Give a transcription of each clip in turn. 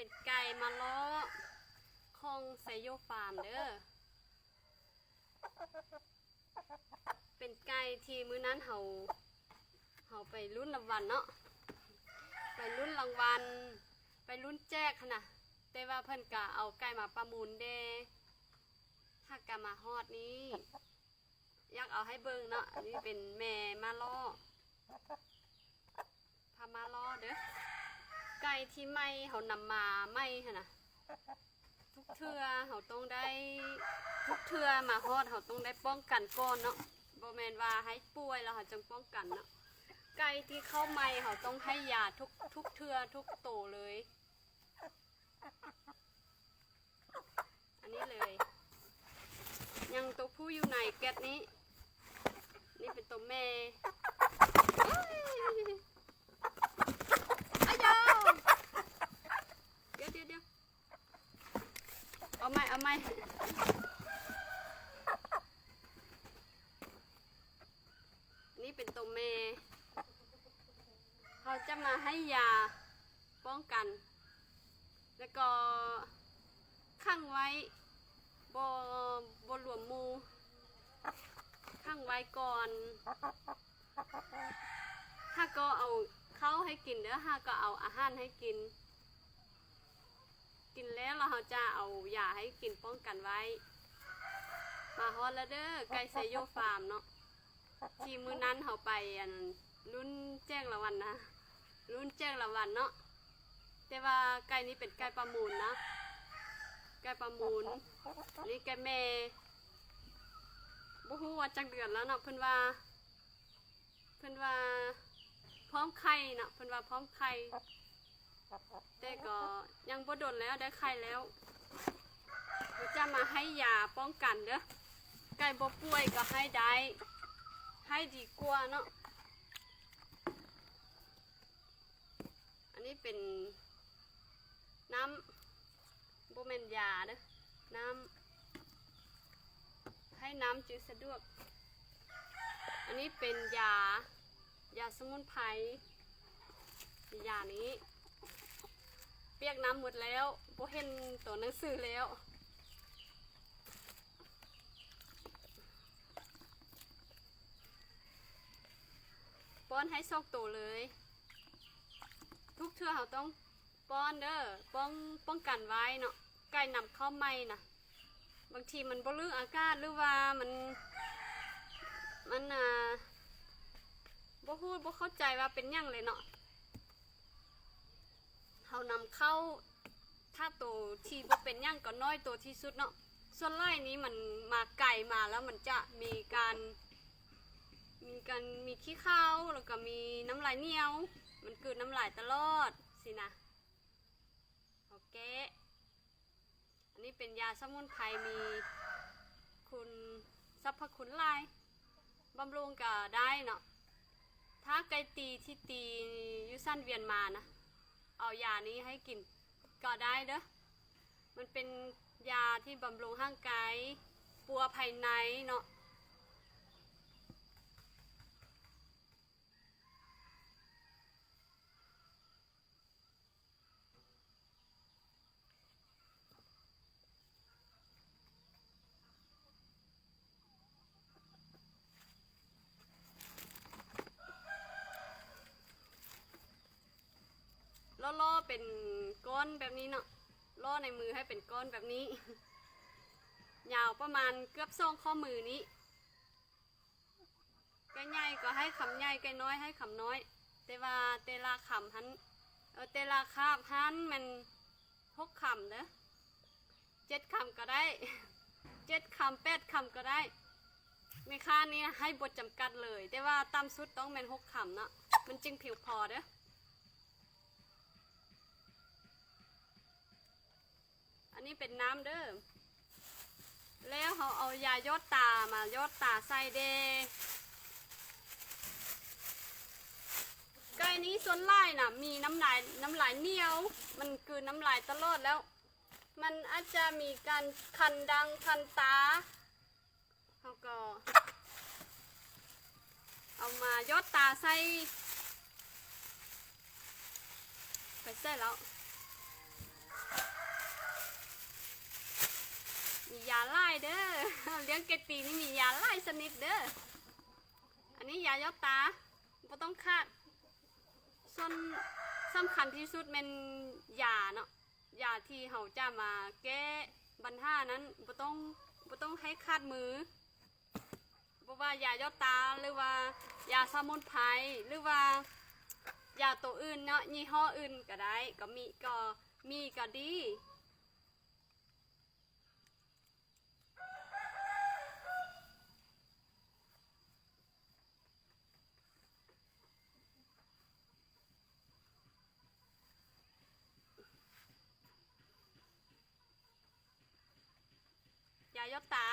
เป็นไก่มาล้อคองไซโยฟาร์มเด้อเป็นไก่ที่มื้อนั้นเฮาไปลุ้นรางวัลเนาะไปลุ้นรางวัลไปลุ้นแจกขนาดแต่ว่าเพิ่นก็เอาไก่มาประมูลเด้ถ้ากะมาฮอดนี้อยากเอาให้เบิ่งเนาะนี่เป็นแม่มาล้อพามาล้อเด้อไก่ที่ไม่เขานำมาไม่ค่ะนะทุกเทื่อเขาต้องได้ทุกเทื่อมาฮอดเขาต้องได้ป้องกันก่อนเนาะบ่แม่นว่าให้ป่วยแล้วเขาจึงป้องกันเนาะไก่ที่เข้าไม่เขาต้องให้ยาทุกเทื่อทุกโตเลยอันนี้เลยยังตัวผู้อยู่ในแก๊สนี้นี่เป็นตัวแม่อ้ยเดี๋ยวเอาไหมนี่เป็นตัวแม่เขาจะมาให้ยาป้องกันแล้วก็ขังไว้บ่หลวมมูขังไว้ก่อนถ้าก็เอาเข้าให้กินเด้อถ้าก็เอาอาหารให้กินแล้วเราจะเอายาให้กินป้องกันไว้มาฮอดแล้วเด้อไก่ไซโยฟาร์มเนาะที่มื้อนั้นเขาไปรุ่นแจ้งรางวัลนะรุ่นแจ้งรางวัลเนาะแต่ว่าไก่นี้เป็นไก่ประมูลนะไก่ประมูลนี่ไก่แม่บ่ฮู้ว่าจักเดือนแล้วเนาะเพิ่นว่าพร้อมไข่เนาะเพิ่นว่าพร้อมไข่แต่ก็ยังบ่โดนแล้วได้ไข่แล้วจะมาให้ยาป้องกันเด้อไก่บ่ป่วยก็ให้ได้ให้ดีกว่าเนาะอันนี้เป็นน้ำบ่แม่นยาเด้อน้ำให้น้ำจืดสะดวกอันนี้เป็นยาสมุนไพรยานี้เปียกน้ำหมดแล้วบ่เห็นตัวหนังสือแล้วป้อนให้ซอกตัวเลยทุกเทื่อเขาต้องป้อนเด้อป้องกันไว้เนาะไก่นำเข้าไม่นะบางทีมันบ่ลืออากาศหรือว่ามันบ่เข้าใจว่าเป็นยังเลยเนาะเขานำเข้าถ้าตัวที่บ่เป็นยังก็น้อยตัวที่สุดเนาะส่วนไร่นี้มันมาไก่มาแล้วมันจะมีขี้ข้าวแล้วก็มีน้ำลายเหนียวมันเกิดน้ำลายตลอดสินะโอเคอันนี้เป็นยาสมุนไพรมีคุณสรรพคุณหลายบำรุงก็ได้เนาะถ้าไก่ตีที่ตียุสั้นเวียนมานะเอายานี้ให้กินก็ได้เด้อมันเป็นยาที่บำรุงร่างกายปัวภายในเนาะล่อเป็นก้อนแบบนี้เนาะล่อในมือให้เป็นก้อนแบบนี้ยาวประมาณเกือบ2 ข้อมือนี้ไก่ใหญ่ก็ให้คำใหญ่ไก่น้อยให้คำน้อยแต่ว่าเตลาคำหันเตลาคาบหันมัน6 คำเด้อ7 คำก็ได้7 คำ8 คำก็ได้มีค่านี้ให้บทจำกัดเลยแต่ว่าต่ำสุดต้องเป็น6 คำเนาะมันจึงผิวพอเด้ออันนี้เป็นน้ำเด้อแล้วเขาเอายายอดตามายอดตาใส่เดไก่นี้ส่วนไล่น่ะมีน้ำลายเหนียวมันคือน้ำลายตลอดแล้วมันอาจจะมีการคันดังคันตาเขาก็เอามายอดตาใส่ไปใส่แล้ว มียาไล่เด้อ เลี้ยงเกตีนี่มียาไล่สนิทเด้ออันนี้ยายอดตาบ่ต้องคาดส่วนสำคัญที่สุดเป็นยาเนาะยาที่เขาจะมาแก้ปัญหานั้นบ่ต้องให้คาดมือบ่ว่ายายอดตาหรือว่ายาสมุนไพรหรือว่ายาตัวอื่นเนาะยี่ห้ออื่นก็ได้ก็มีก็ดียายอดตา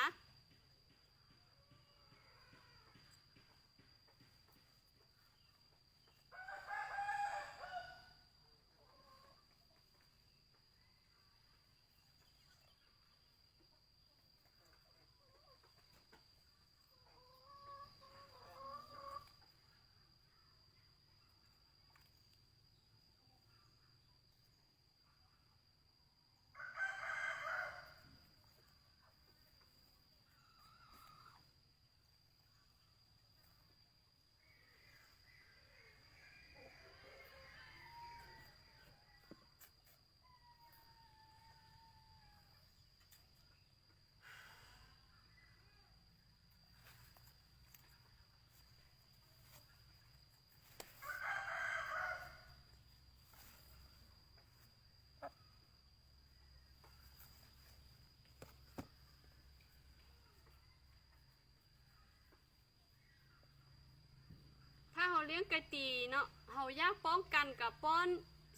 ถ้าเขาเลี้ยงไก่ตีเนาะเขาอยากป้องกันกับป้อน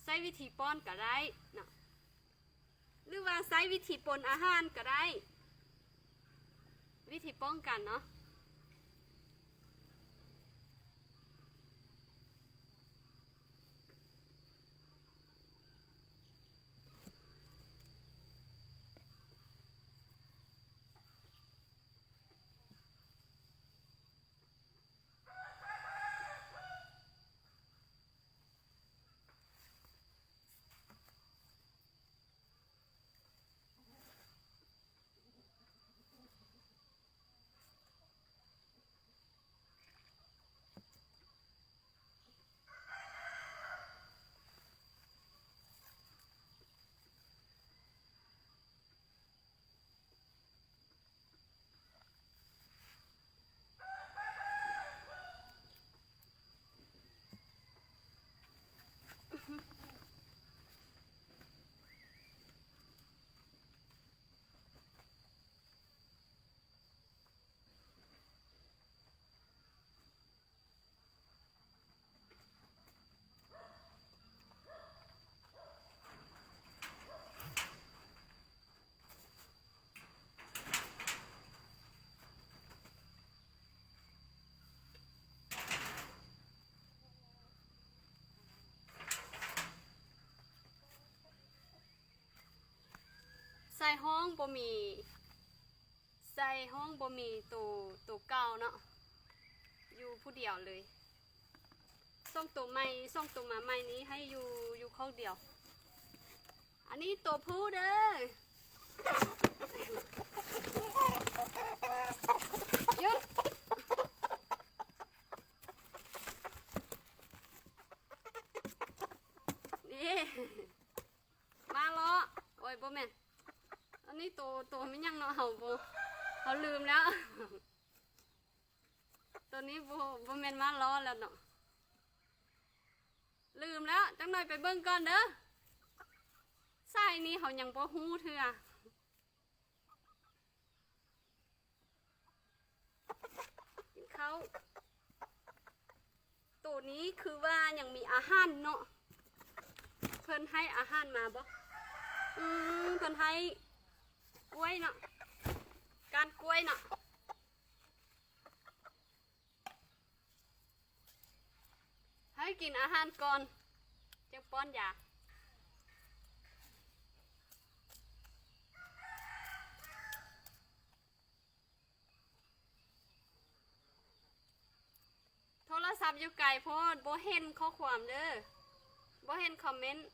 ใช้วิธีป้อนก็ได้เนาะหรือว่าใช้วิธีปนอาหารก็ได้วิธีป้องกันเนาะใส่ห้องบ่มีใส่ห้องบ่มีตัวเก่าเนาะอยู่ผู้เดียวเลยส่งตัวใหม่ส่งตัวมาใหม่นี้ให้อยู่ข้างเดียวอันนี้ตัวผู้เด้อหยุดนี่มาล้อโอ้ยบ่แม่นอันนี้ตัวไม่ยังเนาะเขาลืมแล้วตัวนี้บ่แม่นมาล้อแล้วเนาะลืมแล้วจังหน่อยไปเบิ่งก่อนเด้อใส่นี่เขายังบ่ฮู้เถื่อกินข้าวตัวนี้คือว่ายังมีอาหารเนาะเพิ่นให้อาหารมาบ่เพิ่นให้กล้วยเนาะการกล้วยเนาะให้กินอาหารก่อนจะป้อนยาโทรศัพท์อยู่ไกลโพดบ่เห็นข้อความเด้อบ่เห็นคอมเมนต์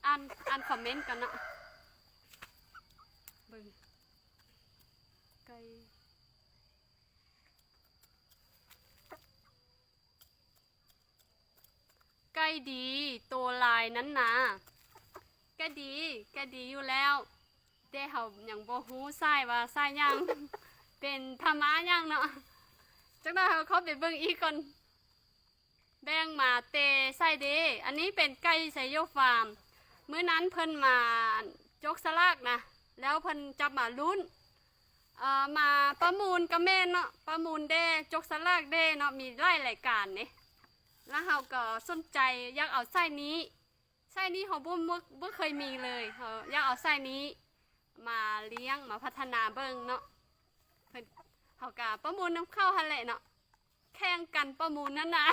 อ่านคอมเมนต์กันเนาะเบิ่งไก่ไก่ดีตัวลายนั้นนะก็ดีอยู่แล้วแต่เขาอย่างบ่ฮู้ไส้ว่าไส้ยัง เป็นธรรมะยังเนาะจักหน่อยเขาไปเบิ่งอีกก่อนแบ่งมาเตไส้เดอันนี้เป็นไก่ไซโยฟาร์มมื้อนั้นเพิ่นมาจกสลากนะแล้วเพิ่นจับมาลุ้นมาประมูลกับแม่เนาะประมูลเด้จกสลากเด้เนาะมีหลายรายการเนี่ยแล้วเราก็สนใจอยากเอาไส้นี้เขาบ่เคยมีเลยเขาอยากเอาไส้นี้มาเลี้ยงมาพัฒนาเบิ่งเนาะเพิ่นเขาก็ประมูลน้ำเข้าหั่นแหละเนาะแข่งกันประมูลนั่นนะ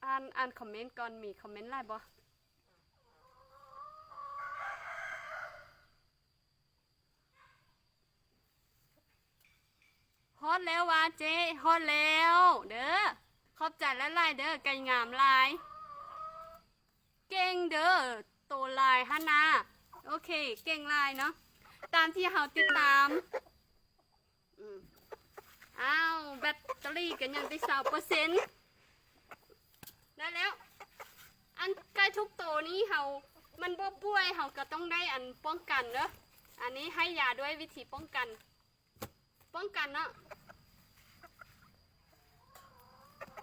อ่านคอมเมนต์ก่อนมีคอมเมนต์อะไรบ่ฮอตแล้วว่าเจ๊ฮอตแล้วเด้อขอบใจและลายเด้อไก่งามลายเก่งเด้อโตลายฮะนาโอเคเก่งลายเนาะตามที่เฮาติดตามอ้าวแบตเตอรี่กันยังได้20%ได้แล้วอันใกล้ทุกโตนี้เฮามันบ่ป่วยเฮาก็ต้องได้อันป้องกันเด้ออันนี้ให้ยาด้วยวิธีป้องกันเนาะ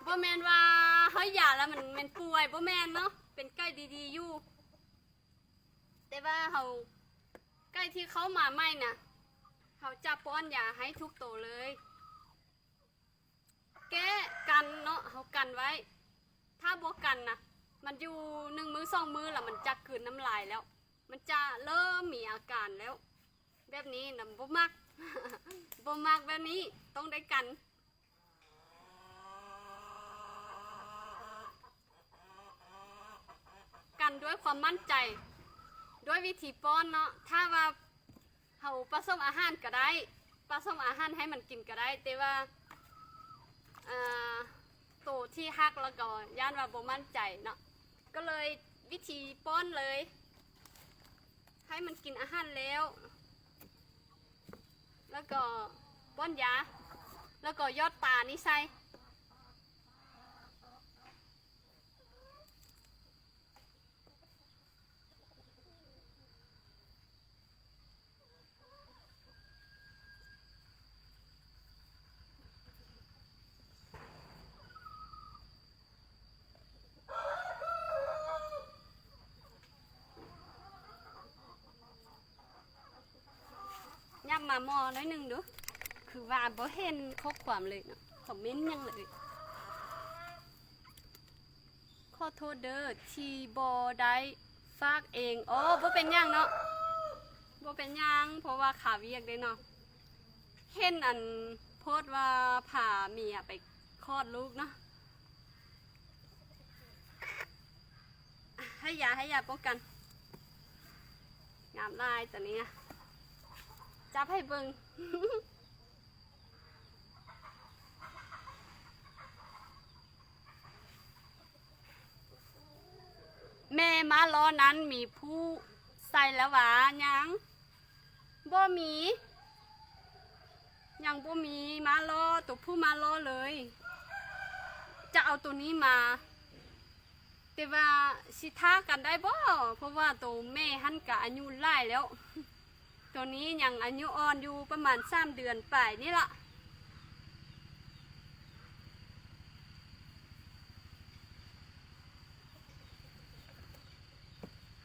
บ่แม่นว่าเฮายาแล้วมันป่วยบ่แม่นเนาะเป็นใกล้ดีๆอยู่แต่ว่าเฮาใกล้ที่เขามาใหม่น่ะเฮาจะป้อนยาให้ทุกโตเลยแก้กันเนาะเฮากันไว้ถ้าบ่กันนะมันอยู่1 มื้อ 2 มื้อแล้วมันจะกลืนน้ำลายแล้ว มันจะเริ่มมีอาการแล้วแบบนี้นะบ่มัก บ่มักแบบนี้ต้องได้กันด้วยความมั่นใจด้วยวิธีป้อนเนาะถ้าว่าเขาผสมอาหารก็ได้ผสมอาหารให้มันกินก็ได้แต่ว่าโตที่ฮักแล้วก็ย่านว่าบ่มั่นใจเนาะก็เลยวิธีป้อนเลยให้มันกินอาหารแล้วก็ป้อนยาแล้วก็ยอดตานี่ใส่ยับมาหม้อน้อยหนึ่งดูคือว่าบ่เห็นข้อความเลยเนาะคอมเมนต์ยังเลยขอโทษเด้อที่บ่ได้ฝากเองอ๋อบ่เป็นหยังเนาะบ่เป็นหยังเพราะว่าขาเวียกได้เนาะเห็นอันโพสต์ว่าผ่าเมียไปคลอดลูกเนาะให้ยาป้องกันงามลายตัวนี้นะจับให้เบิ่ง แม่มาล้อนั้นมีผู้ใส่แล้วหวายังบ่มียังบ่มีมาล้อตัวผู้มาล้อเลย จะเอาตัวนี้มาแต่ว่าสิท่ากันได้บ่เพราะว่าตัวแม่หันกะอายุหลายแล้ว ตัวนี้ยังอายุอ่อนอยู่ประมาณ3 เดือนไปนี่ละ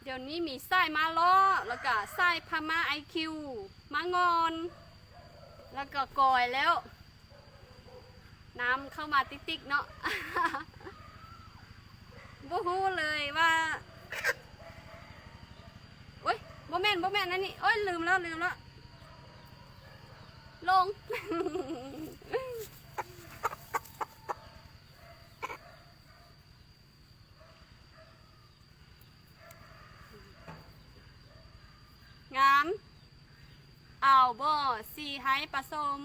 เดี๋ยวนี้มีไส้มาล้อแล้วก็ไส้พม่าIQมางอนแล้วก็กอยแล้วน้ำเข้ามาติ๊กๆเนาะ บ่ฮู้เลยว่าโอ๊ยบ่แม่นนั่นนี่โอ๊ยลืมแล้วลง งามเอาบ่สีให้ผสม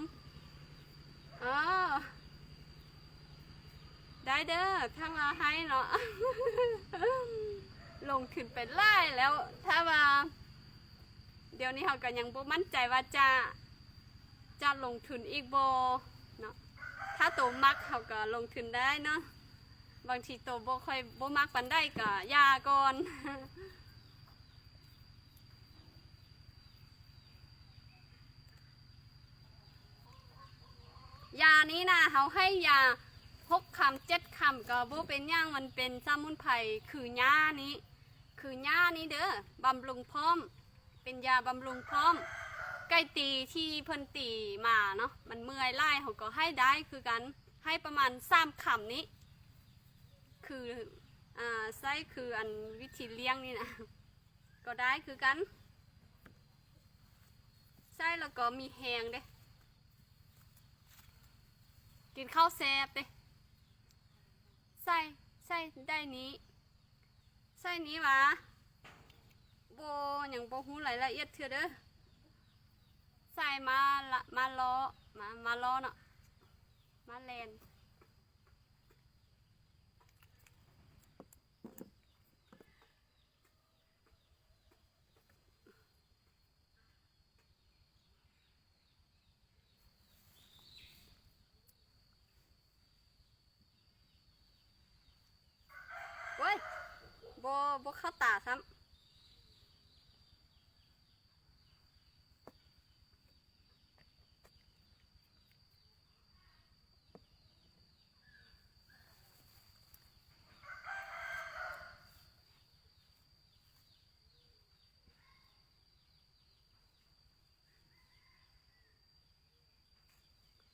ได้เด้อถ้ามาให้เนาะ ลงทุนไปไล่แล้วถ้าว่าเดี๋ยวนี้เขาก็ยังบ่มั่นใจว่าจะลงทุนอีกบ่เนาะถ้าโตมักเขาก็ลงทุนได้เนาะบางทีโตบ่ค่อยบ่มักปานใดก็ยาก่อน ยานี้นะเขาให้ยา6 คำ 7 คำก็บ่เป็นหยังมันเป็นสมุนไพรคือยานี้เด้อบำรุงพร้อมเป็นยาบำรุงพร้อมไก่ตีที่เพิ่นตีมาเนาะมันเมื่อยไล่เขาก็ให้ได้คือกันให้ประมาณ3 คำนี้คือไส้คืออันวิธีเลี้ยงนี่นะก็ได้คือกันไส้แล้วก็มีแหงเด้กินข้าวแซ่บเด้ไส้ได้นี้ไส้นี้วะโบอย่างโบหูรายละเอียดเถอะเด้อใส่มาล้อมาล้อเนาะมาแลนเว้ยโบเข้าตาซ้ำ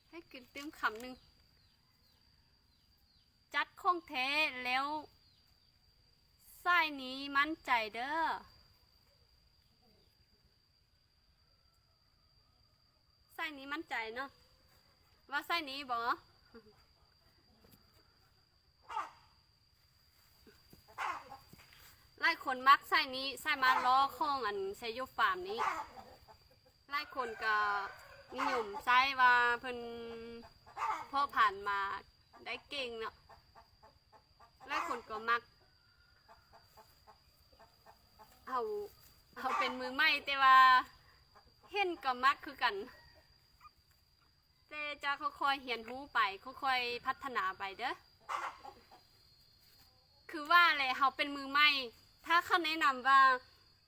ให้กินเต็มคำหนึ่งจัดข้องแท้แล้วไส้นี้มั่นใจเด้อไส้นี้มั่นใจเนาะว่าไส้นี้บ่ไล่คนมักไส้นี้ไส้มาล้อข้องอันไซโยฟาร์มนี้ไล่คนก็นิยมไส้ว่าเพิ่นพ่อผ่านมาได้เก่งเนาะไล่คนก็มักเอาเป็นมือใหม่แต่ว่าเห็นก็มักคือกันแต่จะค่อยๆเรียนรู้ไปค่อยๆพัฒนาไปเด้อคือว่าเลยเขาเป็นมือใหม่ถ้าเขาแนะนำว่า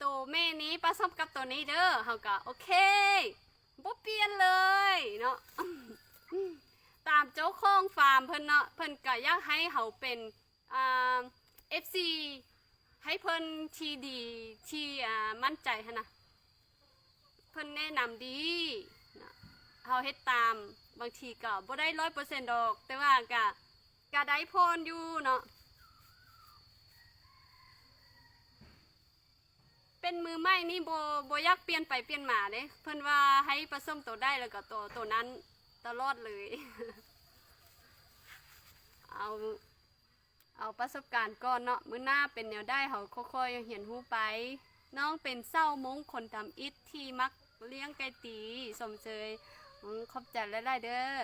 ตัวแม่นี้ผสมกับตัวนี้เด้อเขาก็โอเคบ่เปลี่ยนเลยเนาะ ตามเจ้าของฟาร์มเพิ่นเนาะเพิ่นก็อยากให้เขาเป็นFC ให้เพิ่นที่ดีที่มั่นใจหั่นนะเพิ่นแนะนำดีนะเฮาเฮ็ดตามบางทีก็บ่ได้100%ดอกแต่ว่าก็ได้พรอยู่เนาะเป็นมือใหม่นี่บ่อยากเปลี่ยนไปเปลี่ยนมาเด้เพิ่นว่าให้ผสมตัวได้แล้วก็ตัวนั้นตลอดเลย เอาประสบการณ์ก่อนเนาะมื้อหน้าเป็นแนวได้เขาค่อยๆเห็นหูไปน้องเป็นเศร้ามงคนทำอิฐที่มักเลี้ยงไก่ตีสมเชยขอบใจหลายๆเด้อ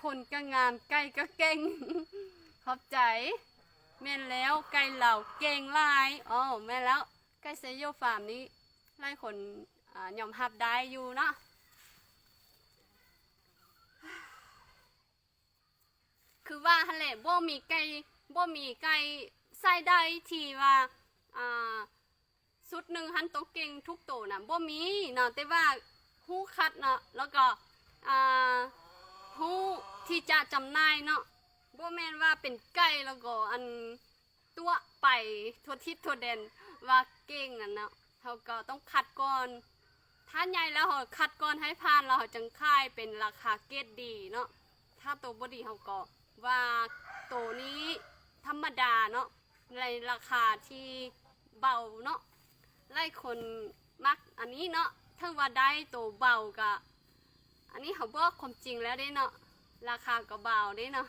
คนก็งามไก่ก็เก่ง ขอบใจแม่นแล้วไก่เหล่าเก่งหลายอ๋อแม่แล้วไก่เซโยฟาร์มนี้หลายคนยอมรับได้อยู่เนาะคือว่าฮั่นแหละบ่มีไก่ใส่ได้ที่ว่าสุดหนึ่งหันโตเก่งทุกโตน่ะบ่มีเนาะแต่ว่าฮู้คัดเนาะแล้วก็ฮู้ที่จะจำหน่ายเนาะบ่แม่นว่าเป็นไก่แล้วก็อันตัวไปทั่วทิศทั่วแดนว่าเก่งอ่ะเนาะเขาก็ต้องคัดก่อนถ้าใหญ่แล้วเขาคัดก่อนให้ผ่านแล้วเขาจึงขายเป็นราคาเกรดดีเนาะถ้าตัวบ่ดีเขาก็ว่าตัวนี้ธรรมดาเนาะในราคาที่เบาเนาะไล่คนมักอันนี้เนาะถ้าว่าได้ตัวเบากะอันนี้เขาบอกความจริงแล้วได้เนาะราคาก็เบาได้เนาะ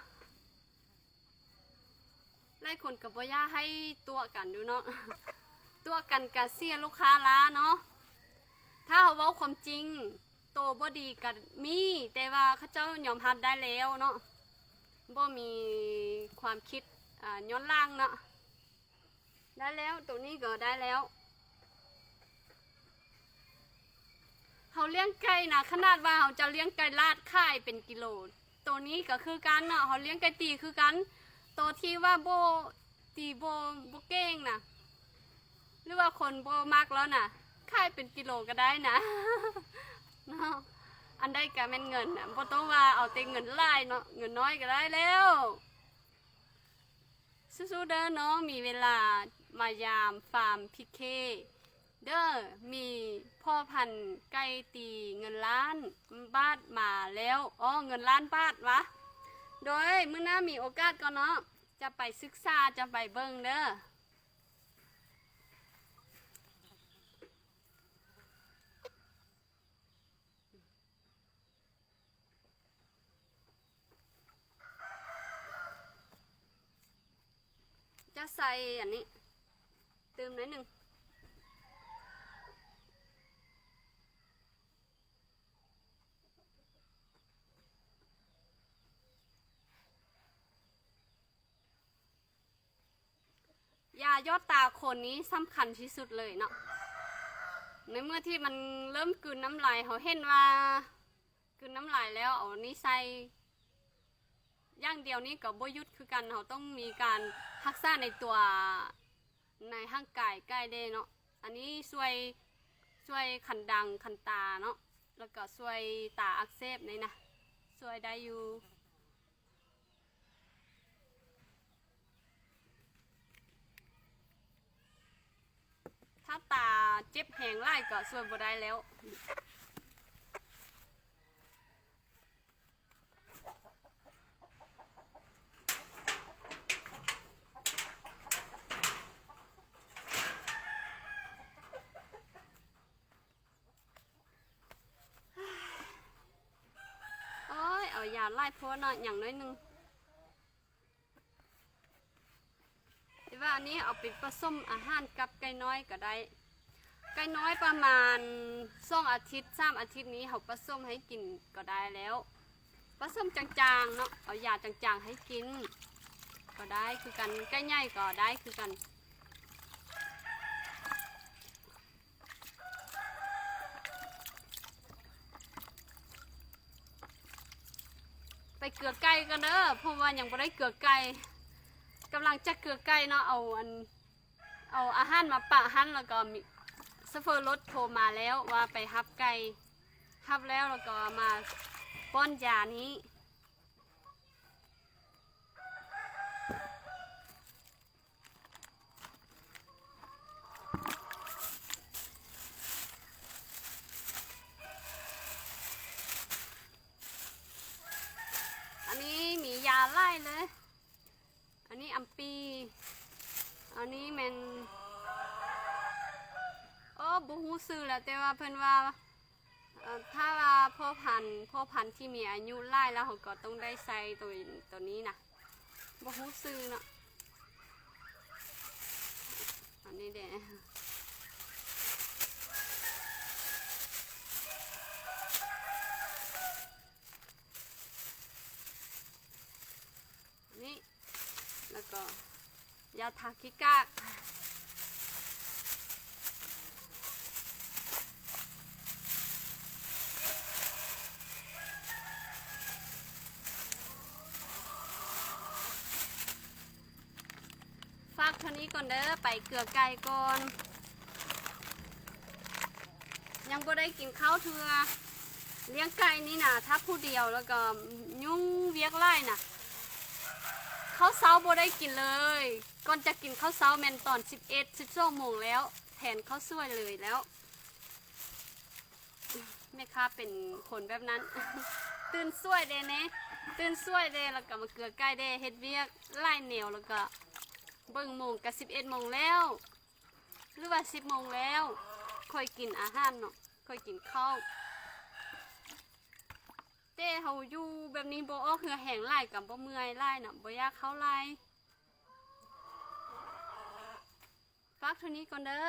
ไล่คนกับบ่ย่าให้ตัวกันดูเนาะ ตัวกันกะเสียลูกค้าล้าเนาะถ้าเขาเว้าความจริงโตบ่ดีกันมีแต่ว่าเขาเจ้ายอมรับได้แล้วเนาะ บ่มีความคิดย้อนล่างเนาะได้แล้วตัวนี้ก็ได้แล้วเขาเลี้ยงไก่นะขนาดว่าเขาจะเลี้ยงไก่ลาดค่ายเป็นกิโลตัวนี้ก็คือกันเนาะเขาเลี้ยงไก่ตีคือกันตัวที่ว่าโบตีโบเก้งนะหรือว่าคนโบมากแล้วนะค่ายเป็นกิโลก็ได้นะ เนาะอันได้ก็เป็นเงินนะโบต้องว่าเอาแต่เงินไล่เนาะเงินน้อยก็ได้แล้วสู้ๆเด้อน้องมีเวลามายามฟาร์มพิเคเด้อมีพ่อพันธุ์ไก่ตีเงินล้านบาทมาแล้วเงินล้านบาทวะโดยมื้อหน้ามีโอกาสก็เนาะจะไปศึกษาจะไปเบิ่งเด้อจะใส่อันนี้เติมหน่อยหนึ่งยายอดตาคนนี้สำคัญที่สุดเลยเนาะในเมื่อที่มันเริ่มกลืนน้ำลายเขาเห็นว่ากลืนน้ำลายแล้วเอานี้ใส่ย่างเดียวนี้กับบ่ยุดคือกันเขาต้องมีการรักษาในตัวในร่างกายใกล้ได้เนาะอันนี้ช่วยขันดังขันตาเนาะแล้วก็ช่วยตาอักเสบนี่นะช่วยได้อยู่ถ้าตาเจ็บแหงไล่ก็ช่วยบ่ได้แล้วเอายาไล่พวกเนาะอย่างน้อยนึงแต่ว่าอันนี้เอาไปผสมอาหารกับไก่น้อยก็ได้ไก่น้อยประมาณ2 อาทิตย์3 อาทิตย์นี้เขาผสมให้กินก็ได้แล้วผสมจางๆเนาะเอายาจางๆให้กินก็ได้คือกันไก่ใหญ่ก็ได้คือกันไปเกลือไก่กันเด้อเพราะว่ายังไม่ได้เกลือไก่กำลังจะเกลือไก่เนาะเอาอาหารมาปะหั่นแล้วก็มีซัฟเฟอร์รถโทรมาแล้วว่าไปฮับไก่ฮับแล้วก็มาป้อนยานี้อันนี้มียาไล่เลยอันนี้อัมปีอันนี้มันบุหูซื้อแล้วแต่ว่าเพิ่นว่าถ้าว่าพ่อพันธุ์ที่มีอายุไล่แล้วเขาก็ต้องได้ใส่ตัวนี้นะบุหูซื้อเนาะอันนี้เด้นี่แล้วก็ยาทาคิกะฝากเท่านี้ก่อนเด้อไปเกลือไก่ก่อนยังบ่ได้กินข้าวเทือเลี้ยงไก่นี่นะถ้าผู้เดียวแล้วก็ยุ่งเวียกไล่น่ะข้าวเช้าบ่ได้กินเลยก่อนจะกินข้าวเช้าแม่นตอน11-12 โมงแล้วแทนข้าวสวยเลยแล้วแม่ค้าเป็นคนแบบนั้น ตื่นสวยเด้เนะตื่นสวยเด้แล้วก็มาเกลือไก่เด้เฮ็ดเวียกไล่เหนียวแล้วก็เบิ่งโมงกับ11 โมงแล้วหรือว่า10 โมงแล้วค่อยกินอาหารเนาะค่อยกินข้าวเต้เขาอยู่แบบนี้บ่ออกเหือแห้งไล่กับบ่เมื่อยไล่เนาะบ่อยากเข้าไล่ฝากเท่านี้ก่อนเด้อ